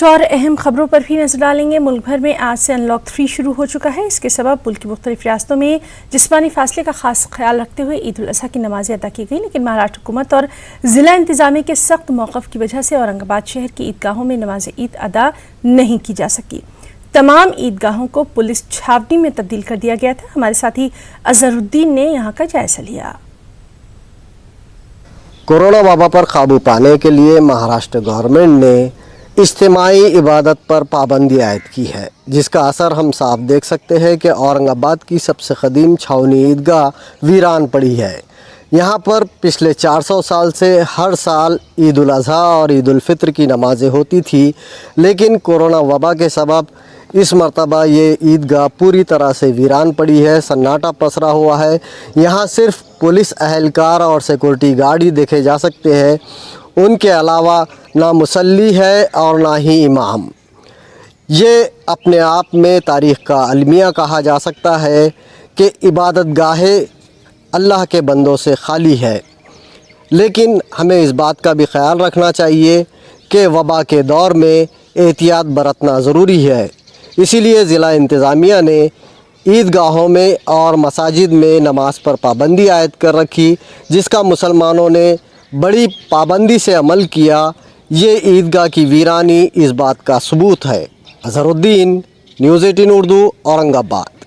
कुछ और अहम खबरों पर भी नजर डालेंगे। मुल्क भर में आज से अनलॉक 3 शुरू हो चुका है। इसके सबब मुल्क की मुख्तलिफ रियासतों में जिस्मानी फासले का खास ख्याल रखते हुए ईद उल अज़हा की नमाज़ें अदा की गई, लेकिन महाराष्ट्र हुकूमत और ज़िला इंतज़ामिया के सख्त मौक़िफ़ की वजह से औरंगाबाद शहर की ईदगाहों में नमाज ईद अदा नहीं की जा सकी। तमाम ईदगाहों को पुलिस छावनी में तब्दील कर दिया गया था। हमारे साथी अज़हरुद्दीन ने यहाँ का जायजा लिया। कोरोना वबा पर काबू पाने के लिए महाराष्ट्र गवर्नमेंट ने इज्तिमाई इबादत पर पाबंदी आयद की है, जिसका असर हम साफ देख सकते हैं कि औरंगाबाद की सबसे कदीम छावनी ईदगाह वीरान पड़ी है। यहाँ पर पिछले 400 साल से हर साल ईद उल अज़हा और ईद उल फित्र की नमाज़ें होती थी, लेकिन कोरोना वबा के सबब इस मरतबा ये ईदगाह पूरी तरह से वीरान पड़ी है, सन्नाटा पसरा हुआ है। यहाँ सिर्फ पुलिस अहलकार और सिक्योरिटी गार्ड ही देखे जा सकते हैं, उनके अलावा ना मुसल्ली है और ना ही इमाम। ये अपने आप में तारीख़ का अलमिया कहा जा सकता है कि इबादत गाहें अल्लाह के बंदों से खाली है, लेकिन हमें इस बात का भी ख्याल रखना चाहिए कि वबा के दौर में एहतियात बरतना ज़रूरी है। इसीलिए ज़िला इंतज़ामिया ने ईदगाहों में और मसाजिद में नमाज पर पाबंदी आयद कर रखी, जिसका मुसलमानों ने बड़ी पाबंदी से अमल किया। ये ईदगाह की वीरानी इस बात का सबूत है। अज़हरुद्दीन, न्यूज़ 18 उर्दू, औरंगाबाद।